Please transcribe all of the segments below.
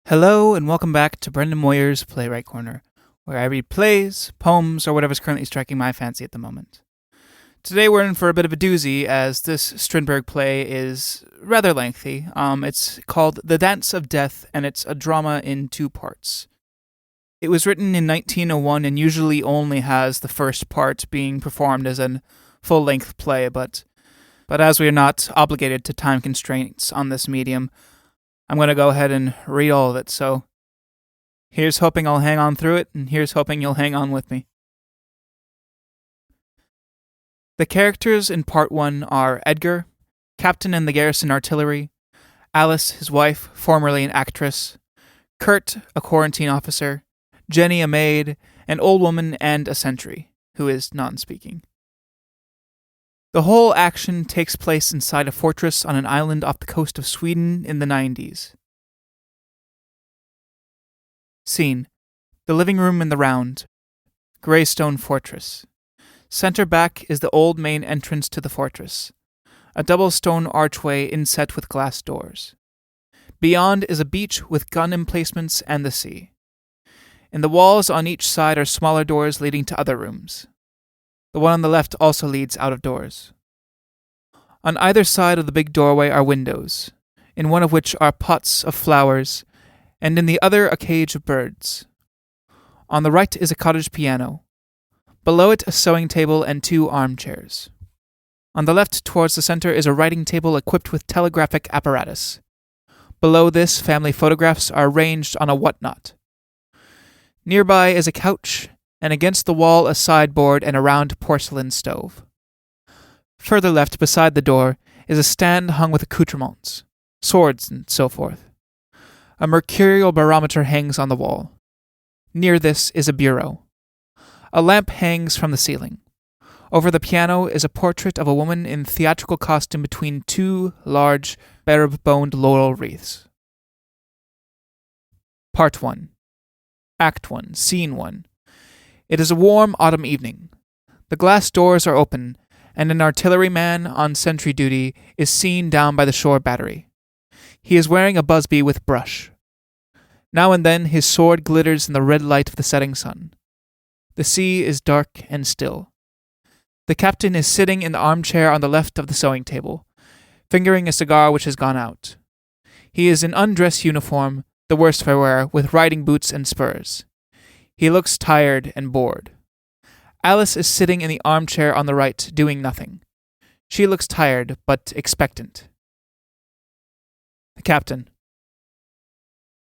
Hello and welcome back to Brendan Moyer's Playwright Corner, where I read plays, poems, or whatever's currently striking my fancy at the moment. Today we're in for a bit of a doozy, as this Strindberg play is rather lengthy. It's called The Dance of Death, and it's a drama in two parts. It was written in 1901 and usually only has the first part being performed as a full-length play, but as we are not obligated to time constraints on this medium, I'm going to go ahead and read all of it, so here's hoping I'll hang on through it, and here's hoping you'll hang on with me. The characters in Part 1 are Edgar, captain in the garrison artillery, Alice, his wife, formerly an actress, Kurt, a quarantine officer, Jenny, a maid, an old woman, and a sentry, who is non-speaking. The whole action takes place inside a fortress on an island off the coast of Sweden in the 90s. Scene: the living room in the round. Greystone fortress. Center back is the old main entrance to the fortress, a double stone archway inset with glass doors. Beyond is a beach with gun emplacements and the sea. In the walls on each side are smaller doors leading to other rooms. The one on the left also leads out of doors. On either side of the big doorway are windows, in one of which are pots of flowers, and in the other a cage of birds. On the right is a cottage piano. Below it a sewing table and two armchairs. On the left towards the center is a writing table equipped with telegraphic apparatus. Below this, family photographs are arranged on a whatnot. Nearby is a couch, and against the wall a sideboard and a round porcelain stove. Further left, beside the door, is a stand hung with accoutrements, swords, and so forth. A mercurial barometer hangs on the wall. Near this is a bureau. A lamp hangs from the ceiling. Over the piano is a portrait of a woman in theatrical costume between two large, bare-boned laurel wreaths. Part 1. Act 1, Scene 1. It is a warm autumn evening. The glass doors are open, and an artilleryman on sentry duty is seen down by the shore battery. He is wearing a busby with brush. Now and then his sword glitters in the red light of the setting sun. The sea is dark and still. The captain is sitting in the armchair on the left of the sewing table, fingering a cigar which has gone out. He is in undress uniform, the worst for wear, with riding boots and spurs. He looks tired and bored. Alice is sitting in the armchair on the right, doing nothing. She looks tired, but expectant. The captain.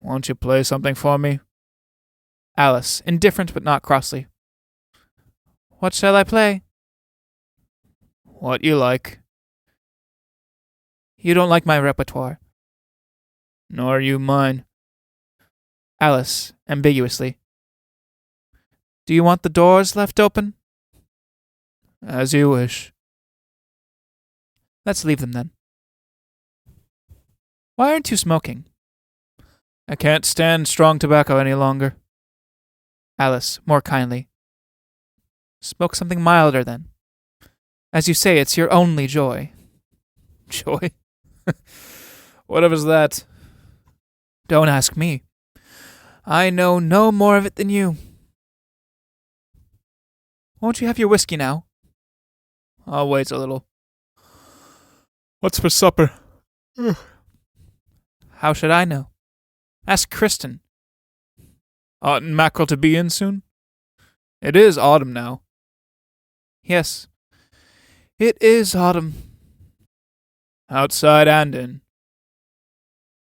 Won't you play something for me? Alice, indifferent but not crossly. What shall I play? What you like. You don't like my repertoire. Nor you mine. Alice, ambiguously. Do you want the doors left open? As you wish. Let's leave them then. Why aren't you smoking? I can't stand strong tobacco any longer. Alice, more kindly. Smoke something milder then. As you say, it's your only joy. Joy? Whatever's that? Don't ask me. I know no more of it than you. Won't you have your whiskey now? I'll wait a little. What's for supper? How should I know? Ask Kristen. Oughtn't mackerel to be in soon? It is autumn now. Yes, it is autumn. Outside and in.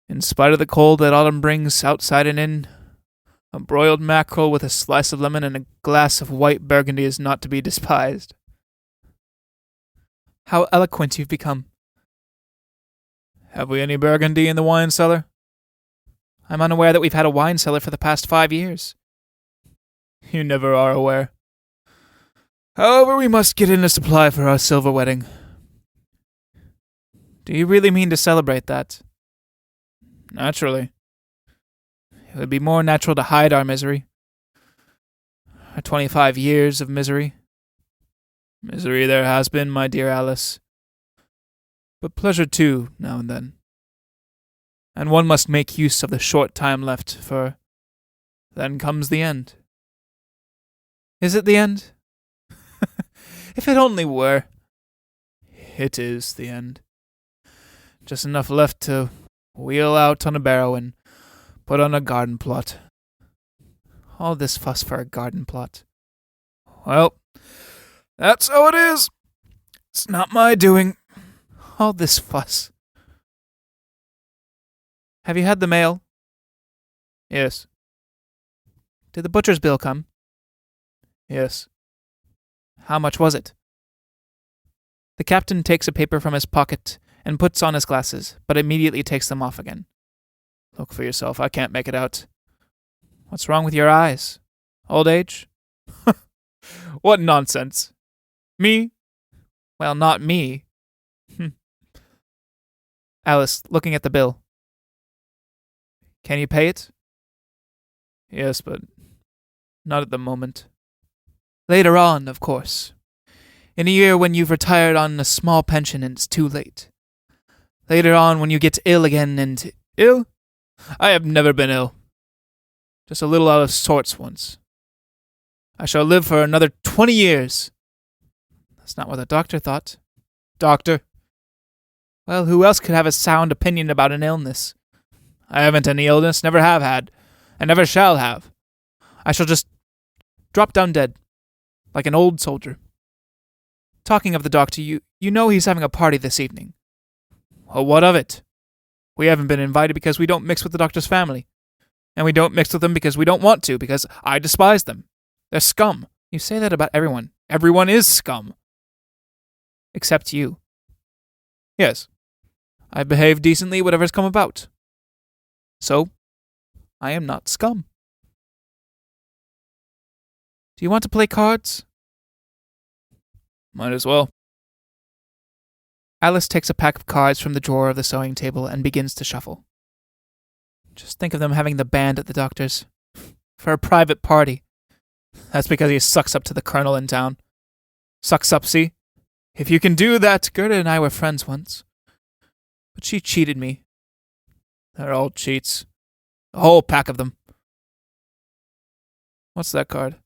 In spite of the cold that autumn brings outside and in, a broiled mackerel with a slice of lemon and a glass of white burgundy is not to be despised. How eloquent you've become. Have we any burgundy in the wine cellar? I'm unaware that we've had a wine cellar for the past 5 years. You never are aware. However, we must get in a supply for our silver wedding. Do you really mean to celebrate that? Naturally. It would be more natural to hide our misery. Our 25 years of misery. Misery there has been, my dear Alice. But pleasure too, now and then. and one must make use of the short time left, for then comes the end. Is it the end? If it only were. It is the end. Just enough left to wheel out on a barrow and put on a garden plot. All this fuss for a garden plot. Well, that's how it is. It's not my doing. All this fuss. Have you had the mail? Yes. Did the butcher's bill come? Yes. How much was it? The captain takes a paper from his pocket and puts on his glasses, but immediately takes them off again. Look for yourself, I can't make it out. What's wrong with your eyes? Old age? What nonsense. Me? Well, not me. Alice, looking at the bill. Can you pay it? Yes, but not at the moment. Later on, of course. In a year when you've retired on a small pension and it's too late. Later on when you get ill again and... Ill? I have never been ill. Just a little out of sorts once. I shall live for another 20 years. That's not what the doctor thought. Doctor? Well, who else could have a sound opinion about an illness? I haven't any illness, never have had, and never shall have. I shall just drop down dead, like an old soldier. Talking of the doctor, you know he's having a party this evening. Well, what of it? We haven't been invited because we don't mix with the doctor's family. And we don't mix with them because we don't want to, because I despise them. They're scum. You say that about everyone. Everyone is scum. Except you. Yes. I've behaved decently whatever's come about. So, I am not scum. Do you want to play cards? Might as well. Alice takes a pack of cards from the drawer of the sewing table and begins to shuffle. Just think of them having the band at the doctor's. For a private party. That's because he sucks up to the colonel in town. Sucks up, see? If you can do that, Gerda and I were friends once. But she cheated me. They're all cheats. A whole pack of them. What's that card?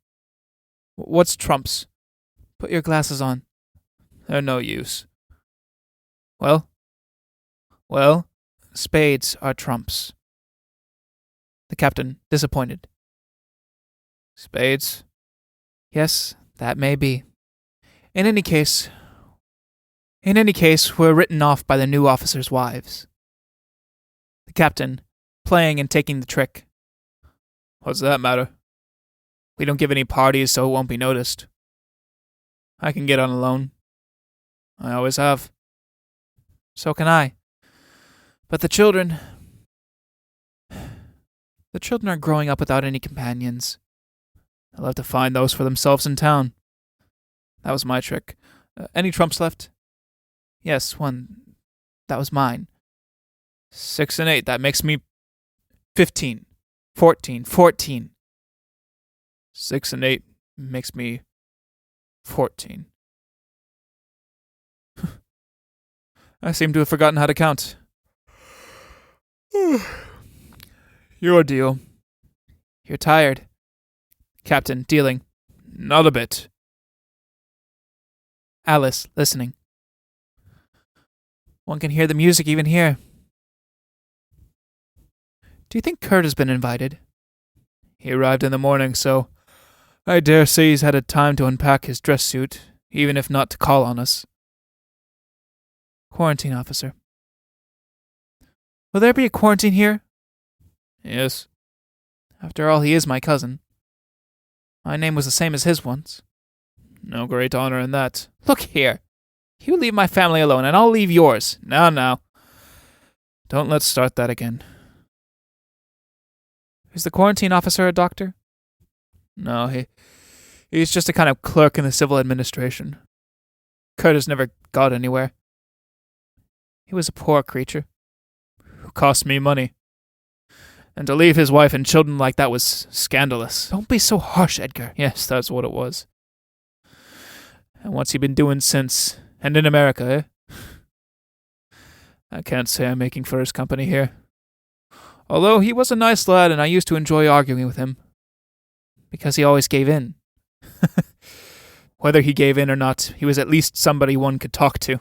What's trumps? Put your glasses on. They're no use. Well, spades are trumps. The captain, disappointed. Spades? Yes, that may be. In any case, we're written off by the new officers' wives. The captain, playing and taking the trick. What's that matter? We don't give any parties, so it won't be noticed. I can get on alone. I always have. So can I. But the children are growing up without any companions. They'll have to find those for themselves in town. That was my trick. Any trumps left? Yes, one. That was mine. 6 and 8, that makes me 15. 14. 6 and 8 makes me 14. I seem to have forgotten how to count. Your deal. You're tired. Captain, dealing. Not a bit. Alice, listening. One can hear the music even here. Do you think Kurt has been invited? He arrived in the morning, so I dare say he's had a time to unpack his dress suit, even if not to call on us. Quarantine officer. Will there be a quarantine here? Yes. After all, he is my cousin. My name was the same as his once. No great honor in that. Look here. You leave my family alone, and I'll leave yours. Now. Don't let's start that again. Is the quarantine officer a doctor? No, he's just a kind of clerk in the civil administration. Kurt has never got anywhere. He was a poor creature who cost me money. And to leave his wife and children like that was scandalous. Don't be so harsh, Edgar. Yes, that's what it was. And what's he been doing since? And in America, eh? I can't say I'm making for his company here. Although he was a nice lad and I used to enjoy arguing with him. Because he always gave in. Whether he gave in or not, he was at least somebody one could talk to.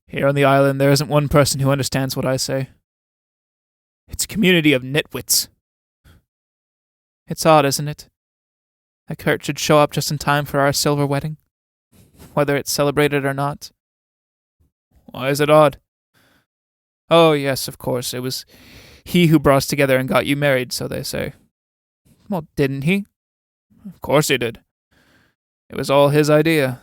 Here on the island, there isn't one person who understands what I say. It's a community of nitwits. It's odd, isn't it? That Kurt should show up just in time for our silver wedding, whether it's celebrated or not. Why is it odd? Oh, yes, of course, it was he who brought us together and got you married, so they say. Well, didn't he? Of course he did. It was all his idea.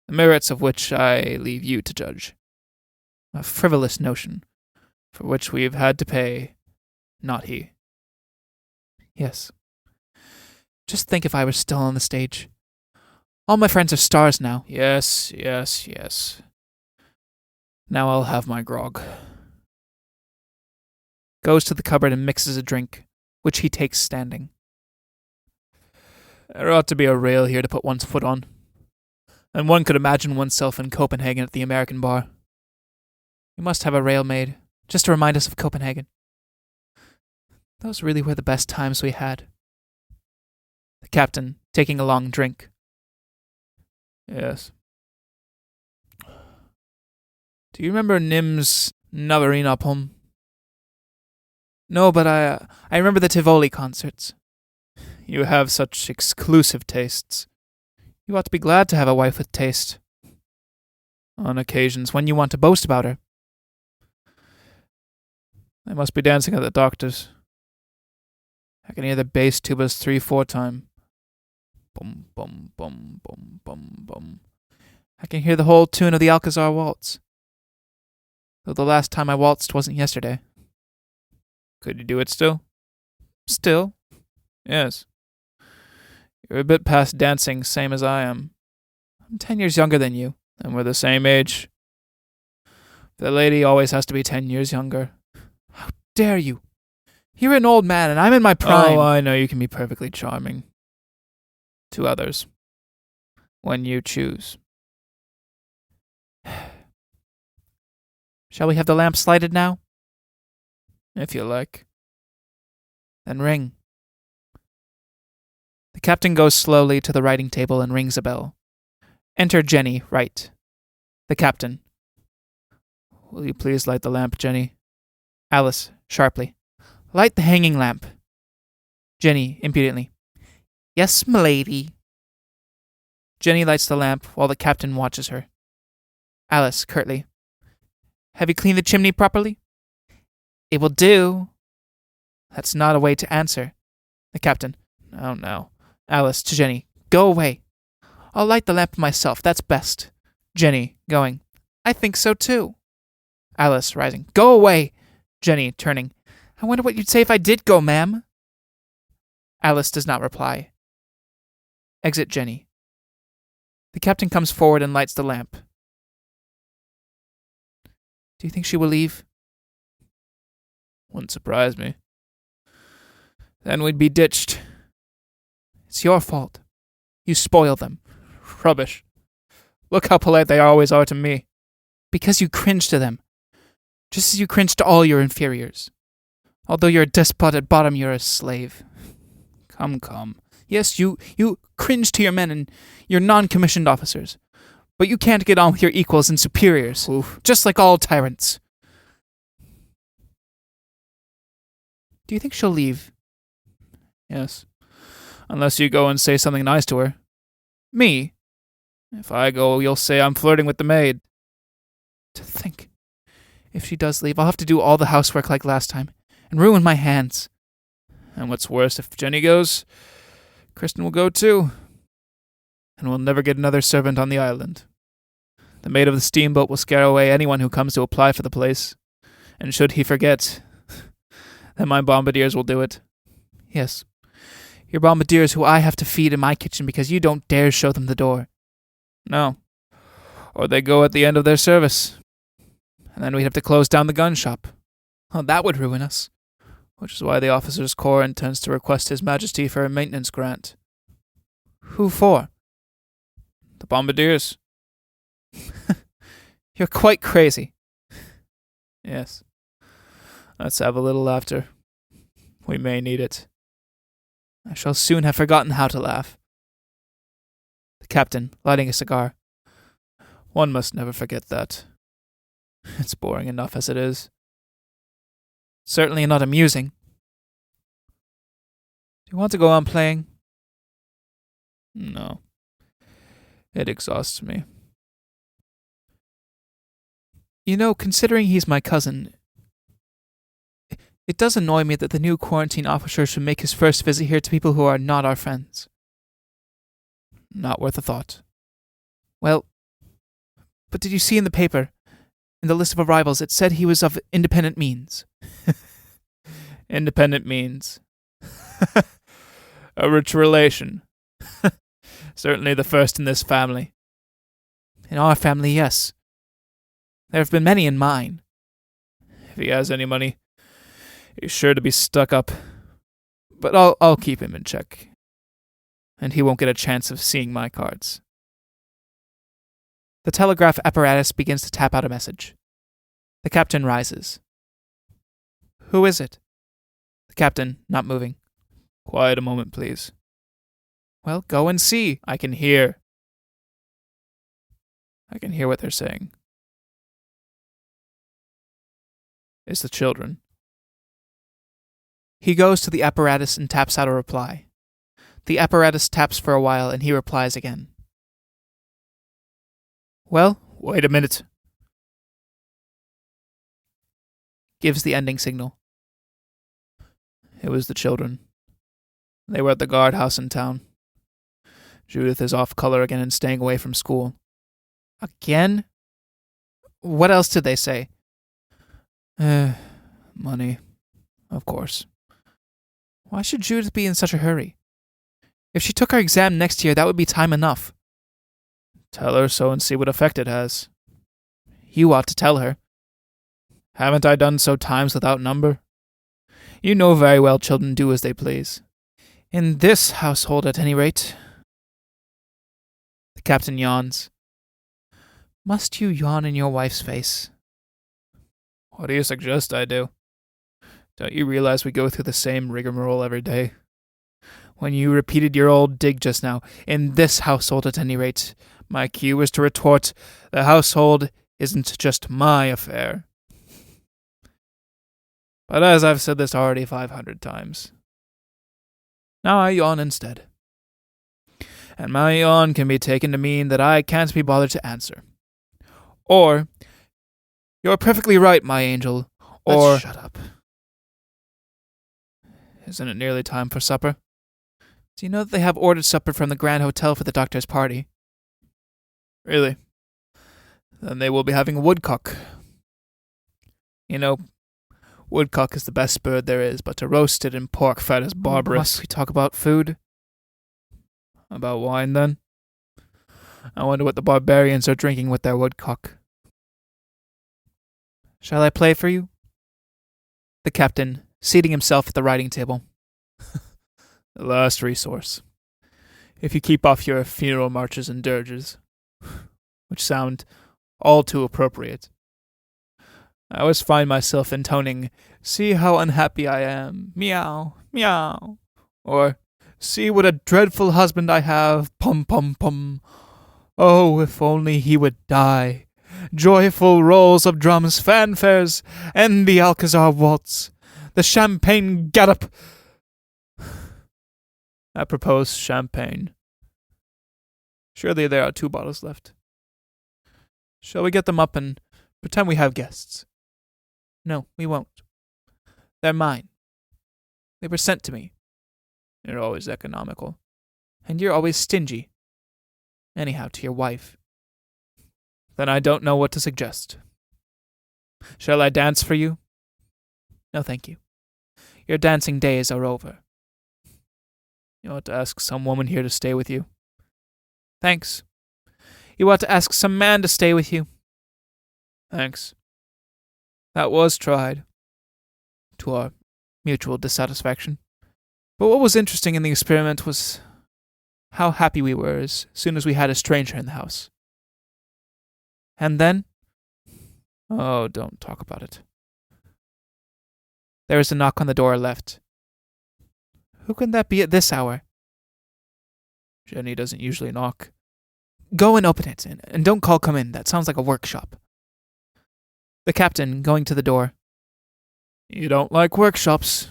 The merits of which I leave you to judge. A frivolous notion, for which we've had to pay, not he. Yes. Just think if I were still on the stage. All my friends are stars now. Yes. Now I'll have my grog. Goes to the cupboard and mixes a drink, which he takes standing. There ought to be a rail here to put one's foot on, and one could imagine oneself in Copenhagen at the American bar. We must have a rail made, just to remind us of Copenhagen. Those really were the best times we had. The captain, taking a long drink. Yes. Do you remember Nim's Navarina poem? No, but I remember the Tivoli concerts. You have such exclusive tastes. You ought to be glad to have a wife with taste. On occasions when you want to boast about her. I must be dancing at the doctor's. I can hear the bass tubas 3/4 time. Bum, bum, bum, bum, bum, bum. I can hear the whole tune of the Alcazar waltz. Though the last time I waltzed wasn't yesterday. Could you do it still? Still? Yes. You're a bit past dancing, same as I am. I'm 10 years younger than you, and we're the same age. The lady always has to be 10 years younger. How dare you? You're an old man, and I'm in my prime. Oh, I know you can be perfectly charming. To others. When you choose. Shall we have the lamps lighted now? If you like. Then ring. The captain goes slowly to the writing table and rings a bell. Enter Jenny, right. The captain. Will you please light the lamp, Jenny? Alice, sharply. Light the hanging lamp. Jenny, impudently. Yes, m'lady. Jenny lights the lamp while the captain watches her. Alice, curtly. Have you cleaned the chimney properly? It will do. That's not a way to answer. The captain. Oh, no. Alice, to Jenny. Go away. I'll light the lamp myself. That's best. Jenny, going. I think so, too. Alice, rising. Go away. Jenny, turning. I wonder what you'd say if I did go, ma'am. Alice does not reply. Exit Jenny. The captain comes forward and lights the lamp. Do you think she will leave? Wouldn't surprise me. Then we'd be ditched. It's your fault. You spoil them. Rubbish. Look how polite they always are to me. Because you cringe to them. Just as you cringe to all your inferiors. Although you're a despot, at bottom you're a slave. Come. Yes, you cringe to your men and your non-commissioned officers. But you can't get on with your equals and superiors. Oof. Just like all tyrants. Do you think she'll leave? Yes. Unless you go and say something nice to her. Me? If I go, you'll say I'm flirting with the maid. To think. If she does leave, I'll have to do all the housework like last time. And ruin my hands. And what's worse, if Jenny goes, Kristen will go too. And we'll never get another servant on the island. The mate of the steamboat will scare away anyone who comes to apply for the place. And should he forget, then my bombardiers will do it. Yes. Your bombardiers who I have to feed in my kitchen because you don't dare show them the door. No. Or they go at the end of their service. And then we'd have to close down the gun shop. Oh, that would ruin us. Which is why the officers' corps intends to request His Majesty for a maintenance grant. Who for? The bombardiers. You're quite crazy. Yes. Let's have a little laughter. We may need it. I shall soon have forgotten how to laugh. The captain, lighting a cigar. One must never forget that. It's boring enough as it is. Certainly not amusing. Do you want to go on playing? No. It exhausts me. You know, considering he's my cousin, it does annoy me that the new quarantine officer should make his first visit here to people who are not our friends. Not worth a thought. Well, but did you see in the paper, in the list of arrivals, it said he was of independent means? Independent means. A rich relation. Certainly the first in this family. In our family, yes. There have been many in mine. If he has any money, he's sure to be stuck up. But I'll keep him in check. And he won't get a chance of seeing my cards. The telegraph apparatus begins to tap out a message. The captain rises. Who is it? The captain, not moving. Quiet a moment, please. Well, go and see. I can hear what they're saying. It's the children. He goes to the apparatus and taps out a reply. The apparatus taps for a while and he replies again. Well, wait a minute. Gives the ending signal. It was the children. They were at the guardhouse in town. Judith is off color again and staying away from school. Again? What else did they say? Money. Of course. Why should Judith be in such a hurry? If she took her exam next year, that would be time enough. Tell her so and see what effect it has. You ought to tell her. Haven't I done so times without number? You know very well children do as they please. In this household, at any rate. The captain yawns. Must you yawn in your wife's face? What do you suggest I do? Don't you realize we go through the same rigmarole every day? When you repeated your old dig just now, in this household at any rate, my cue was to retort, the household isn't just my affair. But as I've said this already 500 times, now I yawn instead. And my yawn can be taken to mean that I can't be bothered to answer. Or, you're perfectly right, my angel. Or, let's shut up. Isn't it nearly time for supper? Do you know that they have ordered supper from the Grand Hotel for the doctor's party? Really? Then they will be having woodcock. You know, woodcock is the best bird there is, but to roast it in pork fat is barbarous. Must we talk about food? About wine, then? I wonder what the barbarians are drinking with their woodcock. Shall I play for you? The captain, seating himself at the writing table. The last resource. If you keep off your funeral marches and dirges, which sound all too appropriate. I always find myself intoning, see how unhappy I am, meow, meow, or see what a dreadful husband I have, pum pum pum. Oh, if only he would die. Joyful rolls of drums, fanfares, and the Alcazar waltz, the champagne gallop. Apropos champagne. Surely there are 2 bottles left. Shall we get them up and pretend we have guests? No, we won't. They're mine. They were sent to me. You're always economical. And you're always stingy. Anyhow, to your wife. Then I don't know what to suggest. Shall I dance for you? No, thank you. Your dancing days are over. You ought to ask some woman here to stay with you. Thanks. You ought to ask some man to stay with you. Thanks. That was tried. To our mutual dissatisfaction. But what was interesting in the experiment was how happy we were as soon as we had a stranger in the house. And then? Oh, don't talk about it. There is a knock on the door left. Who can that be at this hour? Jenny doesn't usually knock. Go and open it, and don't call come in. That sounds like a workshop. The captain, going to the door. You don't like workshops.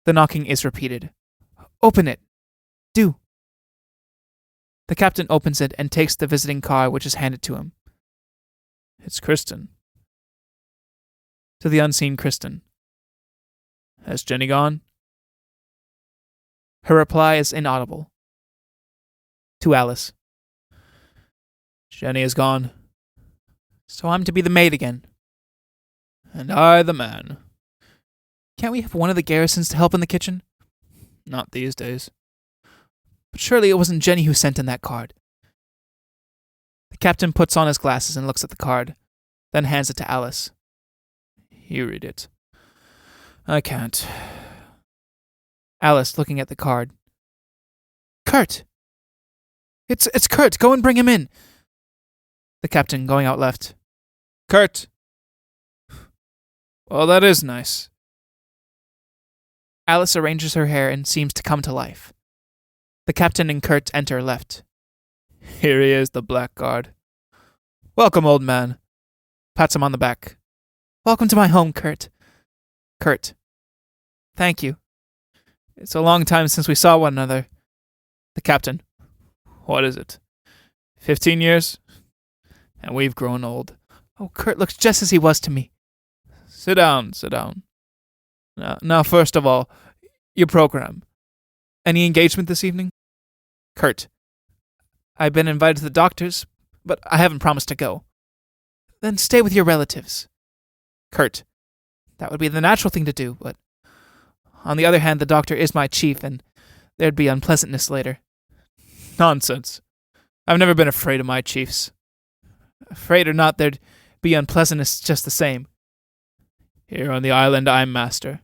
The knocking is repeated. Open it. Do. The captain opens it and takes the visiting card which is handed to him. It's Kristen. To the unseen Kristen. Has Jenny gone? Her reply is inaudible. To Alice. Jenny is gone. So I'm to be the maid again. And I the man. Can't we have one of the Garrisons to help in the kitchen? Not these days. But surely it wasn't Jenny who sent in that card. The captain puts on his glasses and looks at the card, then hands it to Alice. You read it. I can't. Alice, looking at the card. Kurt! It's Kurt! Go and bring him in! The captain, going out left. Kurt! Well, that is nice. Alice arranges her hair and seems to come to life. The captain and Kurt enter left. Here he is, the blackguard. Welcome, old man. Pats him on the back. Welcome to my home, Kurt. Kurt. Thank you. It's a long time since we saw one another. The captain. What is it? 15 years? And we've grown old. Oh, Kurt looks just as he was to me. Sit down. Now, first of all, your program. Any engagement this evening? Kurt. I've been invited to the doctor's, but I haven't promised to go. Then stay with your relatives. Kurt. That would be the natural thing to do, but on the other hand, the doctor is my chief, and there'd be unpleasantness later. Nonsense. I've never been afraid of my chiefs. Afraid or not, there'd be unpleasantness just the same. Here on the island, I'm master.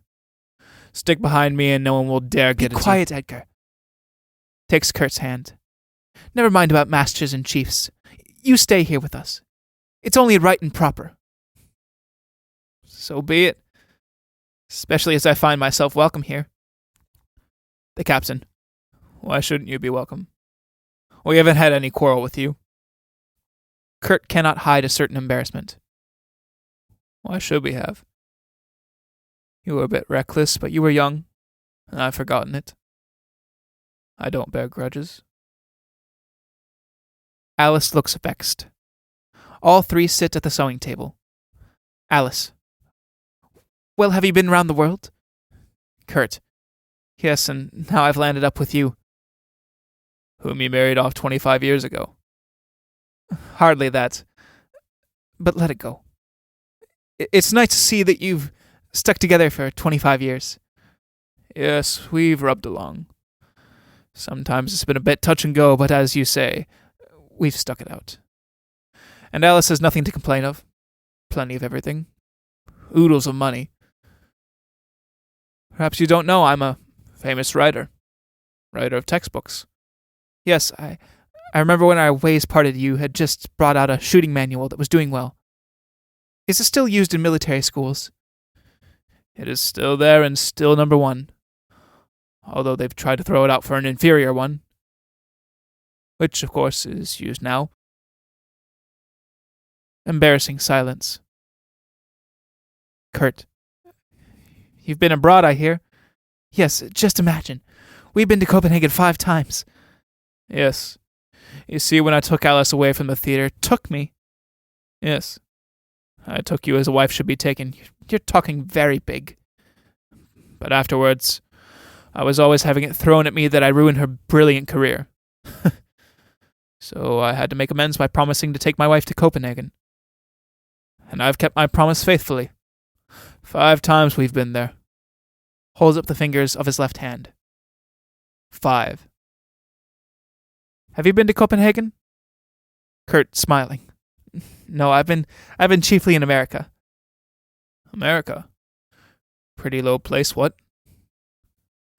Stick behind me and no one will dare get at you. Be quiet, Edgar. Takes Kurt's hand. Never mind about masters and chiefs. You stay here with us. It's only right and proper. So be it. Especially as I find myself welcome here. The captain. Why shouldn't you be welcome? We haven't had any quarrel with you. Kurt cannot hide a certain embarrassment. Why should we have? You were a bit reckless, but you were young, and I've forgotten it. I don't bear grudges. Alice looks vexed. All three sit at the sewing table. Alice. Well, have you been round the world? Kurt. Yes, and now I've landed up with you. Whom you married off 25 years ago. Hardly that. But let it go. It's nice to see that you've stuck together for 25 years. Yes, we've rubbed along. Sometimes it's been a bit touch and go, but as you say, we've stuck it out. And Alice has nothing to complain of. Plenty of everything. Oodles of money. Perhaps you don't know I'm a famous writer. Writer of textbooks. Yes, I remember when our ways parted, you had just brought out a shooting manual that was doing well. Is it still used in military schools? It is still there and still number one. Although they've tried to throw it out for an inferior one. Which, of course, is used now. Embarrassing silence. Kurt. You've been abroad, I hear. Yes, just imagine. We've been to Copenhagen 5 times. Yes. You see, when I took Alice away from the theater, took me. Yes. I took you as a wife should be taken. You're talking very big. But afterwards, I was always having it thrown at me that I ruined her brilliant career. So I had to make amends by promising to take my wife to Copenhagen. And I've kept my promise faithfully. 5 times we've been there. Holds up the fingers of his left hand. 5. Have you been to Copenhagen? Kurt, smiling. No, I've been chiefly in America. America? Pretty low place, what?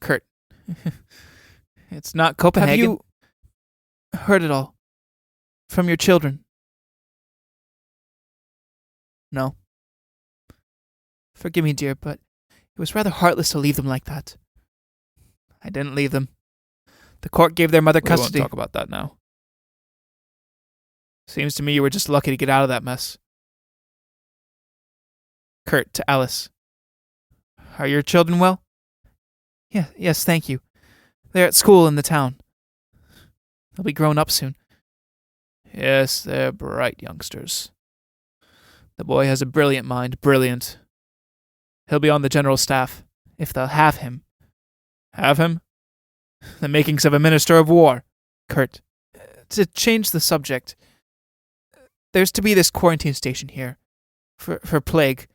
Kurt. It's not Copenhagen. Have you heard it all? From your children? No. Forgive me, dear, but it was rather heartless to leave them like that. I didn't leave them. The court gave their mother We custody. won't talk about that now. Seems to me you were just lucky to get out of that mess. Kurt to Alice. Are your children well? Yes, thank you. They're at school in the town. They'll be grown up soon. Yes, they're bright youngsters. The boy has a brilliant mind, brilliant. He'll be on the general staff, if they'll have him. Have him? The makings of a minister of war. Kurt, to change the subject, there's to be this quarantine station here, for plague,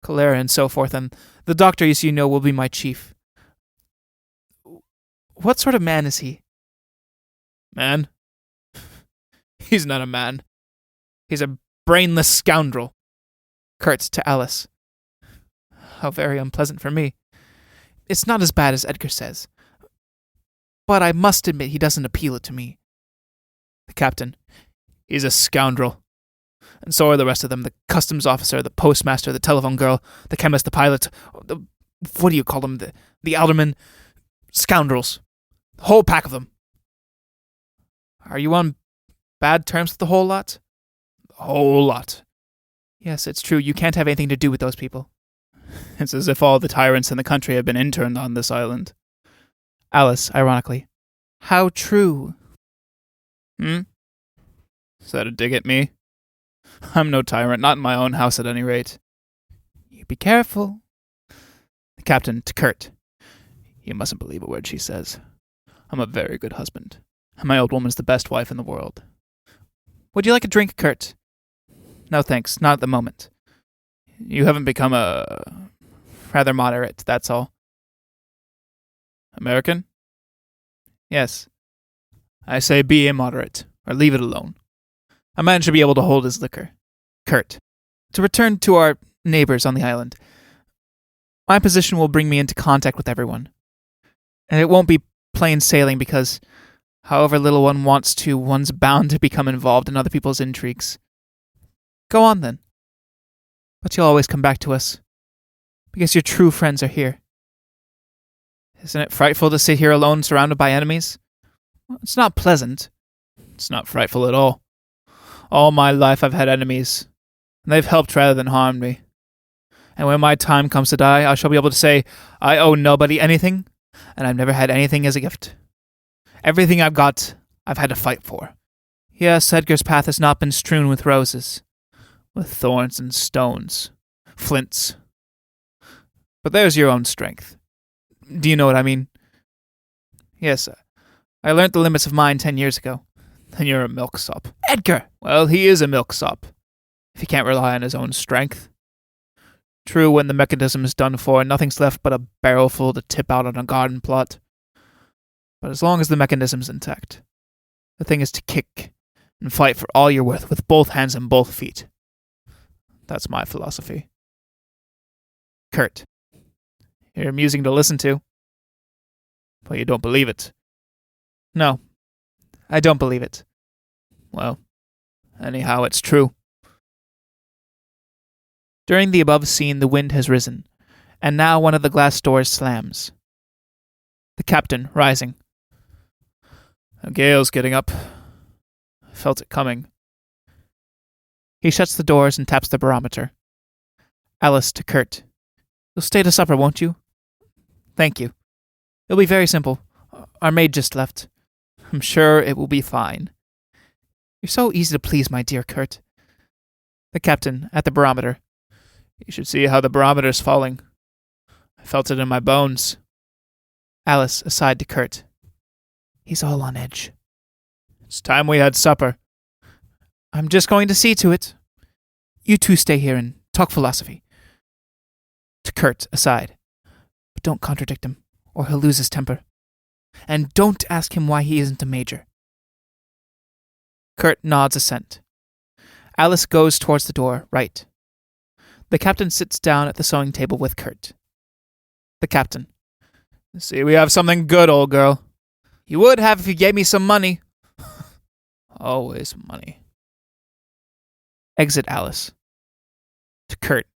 cholera, and so forth, and the doctor, as you know, will be my chief. What sort of man is he? Man? He's not a man. He's a brainless scoundrel. Kurt to Alice. How very unpleasant for me. It's not as bad as Edgar says, but I must admit he doesn't appeal to me. The captain. He's a scoundrel. And so are the rest of them. The customs officer, the postmaster, the telephone girl, the chemist, the pilot, what do you call them? The alderman. Scoundrels. The whole pack of them. Are you on bad terms with the whole lot? The whole lot. Yes, it's true. You can't have anything to do with those people. It's as if all the tyrants in the country have been interned on this island. Alice, ironically. How true. Is that a dig at me? I'm no tyrant, not in my own house at any rate. You be careful. The captain to Kurt. You mustn't believe a word she says. I'm a very good husband, and my old woman's the best wife in the world. Would you like a drink, Kurt? No thanks, not at the moment. You haven't become rather moderate, that's all. American? Yes. I say be immoderate, or leave it alone. A man should be able to hold his liquor. Kurt. To return to our neighbors on the island. My position will bring me into contact with everyone. And it won't be plain sailing because, however little one wants to, one's bound to become involved in other people's intrigues. Go on then. But you'll always come back to us, because your true friends are here. Isn't it frightful to sit here alone surrounded by enemies? It's not pleasant. It's not frightful at all. All my life I've had enemies, and they've helped rather than harmed me. And when my time comes to die, I shall be able to say, I owe nobody anything, and I've never had anything as a gift. Everything I've got, I've had to fight for. Yes, Edgar's path has not been strewn with roses. With thorns and stones, flints. But there's your own strength. Do you know what I mean? Yes, I learnt the limits of mine 10 years ago. Then you're a milksop. Edgar! Well, he is a milksop, if he can't rely on his own strength. True, when the mechanism is done for, nothing's left but a barrel full to tip out on a garden plot. But as long as the mechanism's intact, the thing is to kick and fight for all you're worth with both hands and both feet. That's my philosophy. Kurt. You're amusing to listen to. But you don't believe it. No, I don't believe it. Well, anyhow, it's true. During the above scene, the wind has risen, and now one of the glass doors slams. The captain, rising. A gale's getting up. I felt it coming. He shuts the doors and taps the barometer. Alice to Kurt. You'll stay to supper, won't you? Thank you. It'll be very simple. Our maid just left. I'm sure it will be fine. You're so easy to please, my dear Kurt. The captain, at the barometer. You should see how the barometer's falling. I felt it in my bones. Alice, aside to Kurt. He's all on edge. It's time we had supper. I'm just going to see to it. You two stay here and talk philosophy. To Kurt, aside. But don't contradict him, or he'll lose his temper. And don't ask him why he isn't a major. Kurt nods assent. Alice goes towards the door, right. The captain sits down at the sewing table with Kurt. The captain. See, we have something good, old girl. You would have if you gave me some money. Always money. Exit Alice. To Kurt.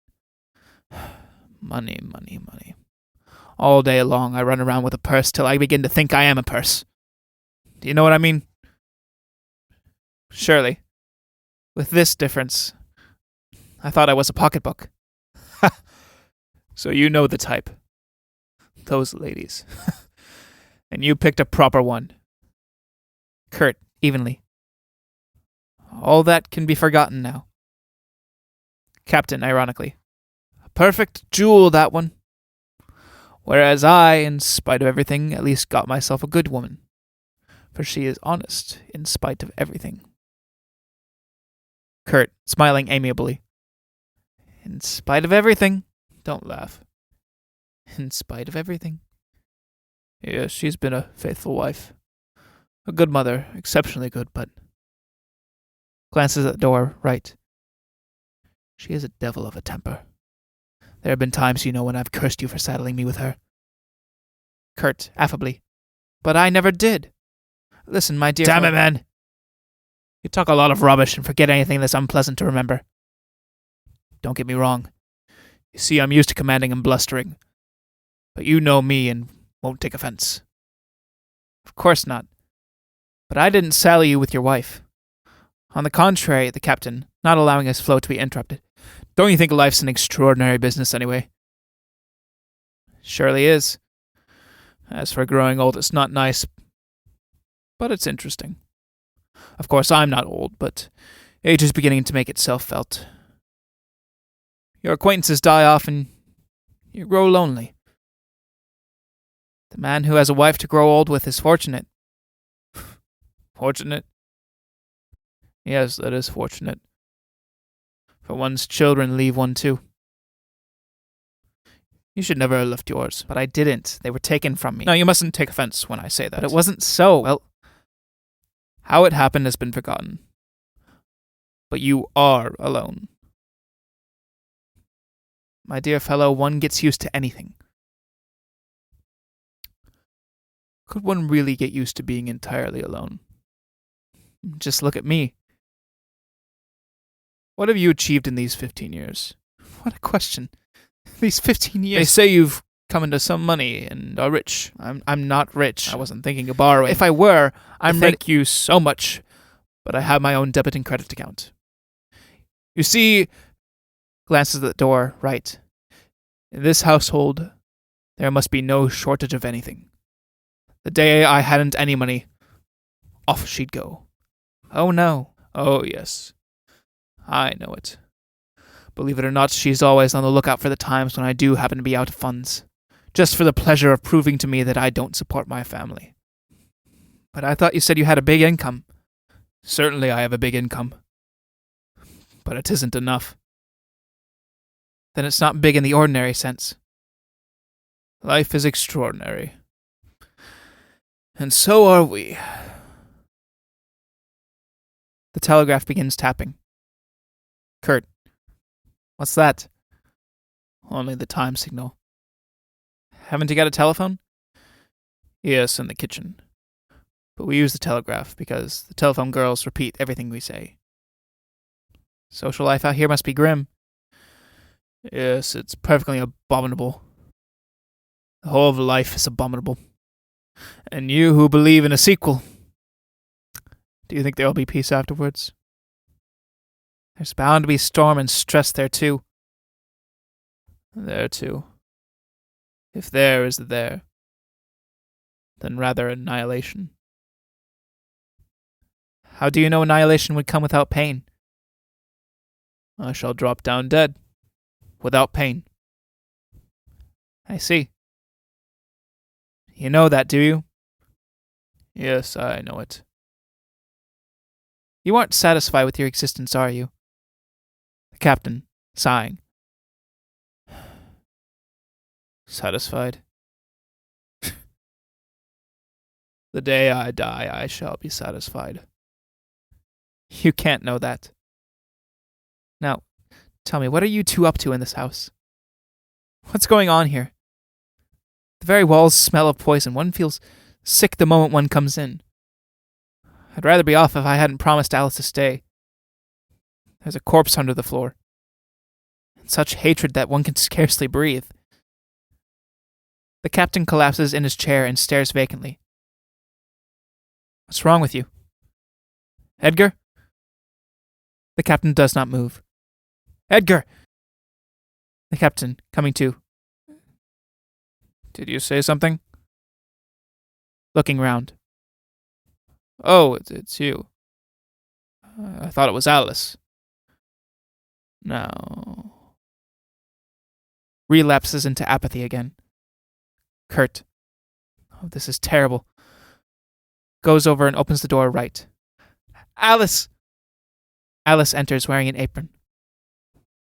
Money, money, money. All day long I run around with a purse till I begin to think I am a purse. Do you know what I mean? Surely. With this difference, I thought I was a pocketbook. Ha! So you know the type. Those ladies. And you picked a proper one. Curt, evenly. All that can be forgotten now. Captain, ironically. A perfect jewel, that one. Whereas I, in spite of everything, at least got myself a good woman. For she is honest, in spite of everything. Curt, smiling amiably. In spite of everything. Don't laugh. In spite of everything. Yes, she's been a faithful wife. A good mother, exceptionally good, but... Glances at the door, right. She is a devil of a temper. There have been times, you know, when I've cursed you for saddling me with her. Curt, affably. But I never did. Listen, my dear... Damn it, man! You talk a lot of rubbish and forget anything that's unpleasant to remember. Don't get me wrong. You see, I'm used to commanding and blustering. But you know me and won't take offense. Of course not. But I didn't sally you with your wife. On the contrary, the captain, not allowing his flow to be interrupted. Don't you think life's an extraordinary business anyway? Surely is. As for growing old, it's not nice, but it's interesting. Of course, I'm not old, but age is beginning to make itself felt. Your acquaintances die off and you grow lonely. The man who has a wife to grow old with is fortunate. Fortunate? Yes, that is fortunate. For one's children leave one too. You should never have left yours. But I didn't. They were taken from me. No, you mustn't take offense when I say that. But it wasn't so. Well, how it happened has been forgotten. But you are alone. My dear fellow, one gets used to anything. Could one really get used to being entirely alone? Just look at me. What have you achieved in these 15 years? What a question. These 15 years. They say you've come into some money and are rich. I'm not rich. I wasn't thinking of borrowing. If I were, thank you so much, but I have my own debit and credit account. You see, glances at the door, right. In this household, there must be no shortage of anything. The day I hadn't any money, off she'd go. Oh no. Oh yes. I know it. Believe it or not, she's always on the lookout for the times when I do happen to be out of funds, just for the pleasure of proving to me that I don't support my family. But I thought you said you had a big income. Certainly I have a big income. But it isn't enough. Then it's not big in the ordinary sense. Life is extraordinary. And so are we. The telegraph begins tapping. Curt. What's that? Only the time signal. Haven't you got a telephone? Yes, in the kitchen. But we use the telegraph because the telephone girls repeat everything we say. Social life out here must be grim. Yes, it's perfectly abominable. The whole of life is abominable. And you who believe in a sequel, do you think there will be peace afterwards? There's bound to be storm and stress there too. There too. If there is there, then rather annihilation. How do you know annihilation would come without pain? I shall drop down dead, without pain. I see. You know that, do you? Yes, I know it. You aren't satisfied with your existence, are you? The captain, sighing. Satisfied? The day I die, I shall be satisfied. You can't know that. Now, tell me, what are you two up to in this house? What's going on here? The very walls smell of poison. One feels sick the moment one comes in. I'd rather be off if I hadn't promised Alice to stay. There's a corpse under the floor. such hatred that one can scarcely breathe. The captain collapses in his chair and stares vacantly. What's wrong with you? Edgar? The captain does not move. Edgar! The captain, coming to. Did you say something? Looking round. Oh, it's you. I thought it was Alice. No. Relapses into apathy again. Curt. Oh, this is terrible. Goes over and opens the door right. Alice! Alice enters wearing an apron.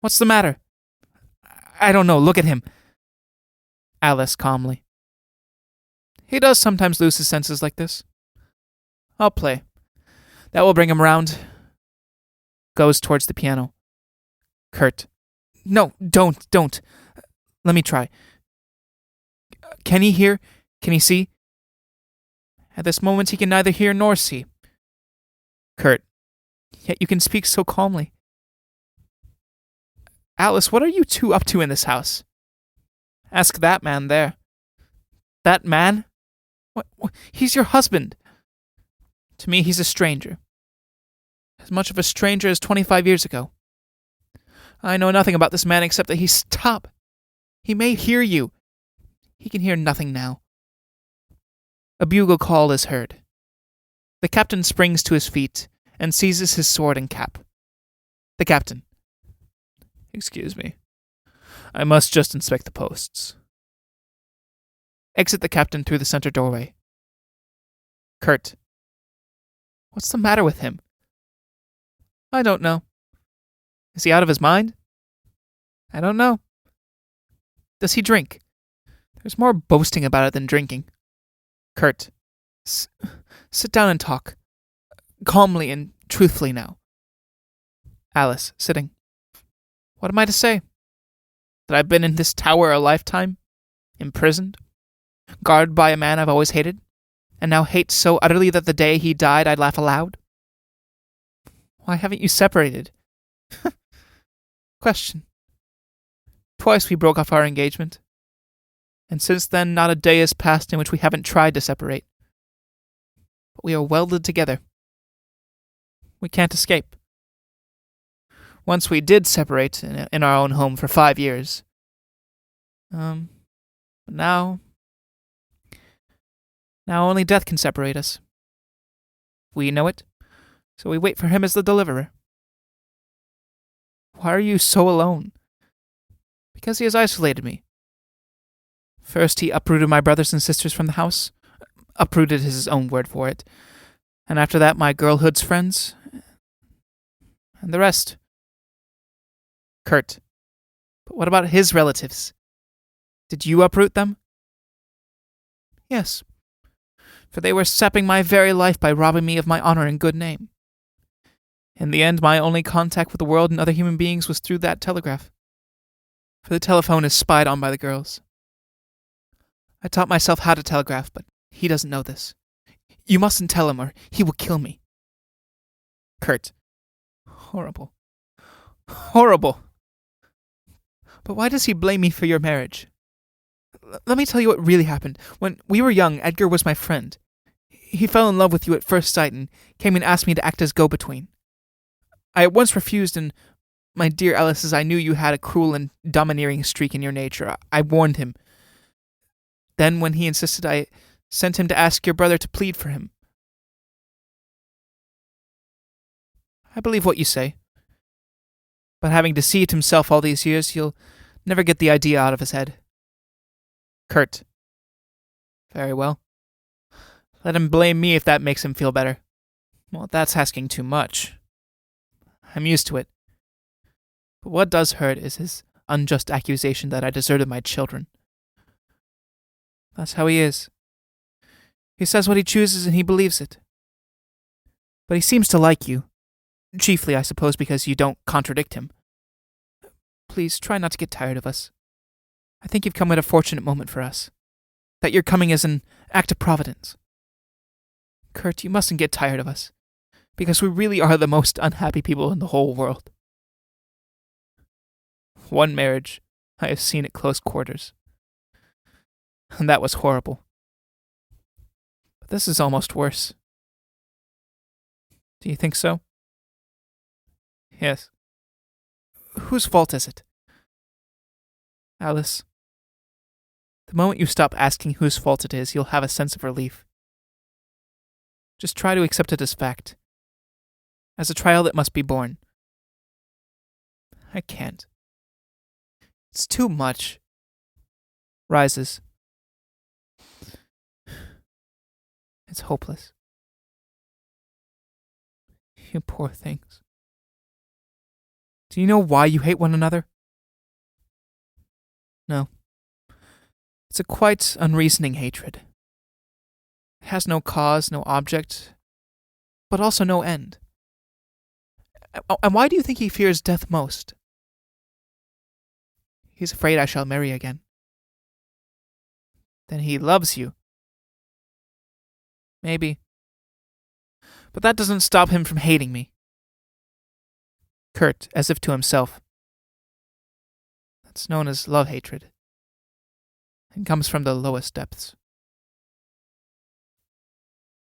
What's the matter? I don't know. Look at him. Alice calmly. He does sometimes lose his senses like this. I'll play. That will bring him round. Goes towards the piano. Curt. No, don't. Let me try. Can he hear? Can he see? At this moment he can neither hear nor see. Curt. Yet you can speak so calmly. Alice, what are you two up to in this house? Ask that man there. That man? What? He's your husband. To me, he's a stranger. As much of a stranger as 25 years ago. I know nothing about this man except that he's top. He may hear you. He can hear nothing now. A bugle call is heard. The captain springs to his feet and seizes his sword and cap. The captain. Excuse me. I must just inspect the posts. Exit the captain through the center doorway. Curt. What's the matter with him? I don't know. Is he out of his mind? I don't know. Does he drink? There's more boasting about it than drinking. Curt. Sit down and talk. Calmly and truthfully now. Alice, sitting. What am I to say? That I've been in this tower a lifetime? Imprisoned? Guarded by a man I've always hated? And now hate so utterly that the day he died I'd laugh aloud? Why haven't you separated? Question. Twice we broke off our engagement. And since then not a day has passed in which we haven't tried to separate. But we are welded together. We can't escape. Once we did separate in our own home for 5 years. But now only death can separate us. We know it, so we wait for him as the deliverer. Why are you so alone? Because he has isolated me. First he uprooted my brothers and sisters from the house. Uprooted is his own word for it. And after that my girlhood's friends. And the rest. Curt. But what about his relatives? Did you uproot them? Yes. For they were sapping my very life by robbing me of my honor and good name. In the end, my only contact with the world and other human beings was through that telegraph. For the telephone is spied on by the girls. I taught myself how to telegraph, but he doesn't know this. You mustn't tell him or he will kill me. Curt. Horrible. Horrible. But why does he blame me for your marriage? Let me tell you what really happened. When we were young, Edgar was my friend. He fell in love with you at first sight and came and asked me to act as go-between. I at once refused, and my dear Alice, as I knew you had a cruel and domineering streak in your nature, I warned him. Then, when he insisted, I sent him to ask your brother to plead for him. I believe what you say. But having deceived himself all these years, he'll never get the idea out of his head. Curt. Very well. Let him blame me if that makes him feel better. Well, that's asking too much. I'm used to it. But what does hurt is his unjust accusation that I deserted my children. That's how he is. He says what he chooses and he believes it. But he seems to like you. Chiefly, I suppose, because you don't contradict him. Please, try not to get tired of us. I think you've come at a fortunate moment for us. That your coming is an act of providence. Curt, you mustn't get tired of us, because we really are the most unhappy people in the whole world. One marriage I have seen at close quarters. And that was horrible. But this is almost worse. Do you think so? Yes. Whose fault is it? Alice, the moment you stop asking whose fault it is, you'll have a sense of relief. Just try to accept it as fact. As a trial that must be borne. I can't. It's too much. Rises. It's hopeless. You poor things. Do you know why you hate one another? No. It's a quite unreasoning hatred. It has no cause, no object, but also no end. And why do you think he fears death most? He's afraid I shall marry again. Then he loves you. Maybe. But that doesn't stop him from hating me. Curt, as if to himself. That's known as love-hatred. And comes from the lowest depths.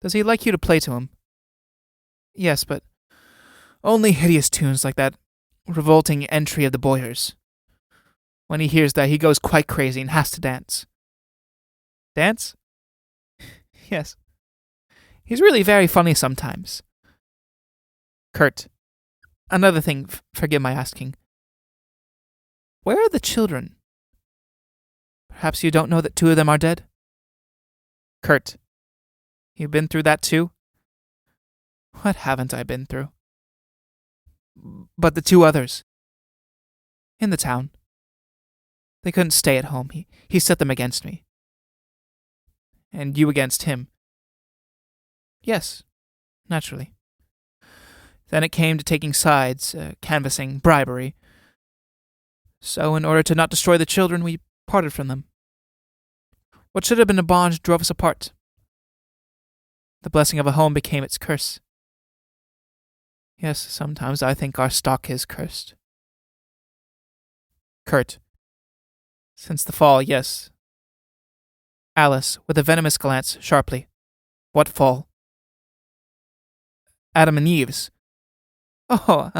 Does he like you to play to him? Yes, but only hideous tunes like that revolting entry of the Boyers. When he hears that, he goes quite crazy and has to dance. Dance? Yes. He's really very funny sometimes. Curt. Another thing, forgive my asking. Where are the children? Perhaps you don't know that 2 of them are dead? Curt. You've been through that too? What haven't I been through? But the 2 others. In the town. They couldn't stay at home. He set them against me. And you against him? Yes, naturally. Then it came to taking sides, canvassing, bribery. So, in order to not destroy the children, we parted from them. What should have been a bond drove us apart. The blessing of a home became its curse. Yes, sometimes I think our stock is cursed. Curt. Since the fall, yes. Alice, with a venomous glance, sharply. What fall? Adam and Eve's. Oh,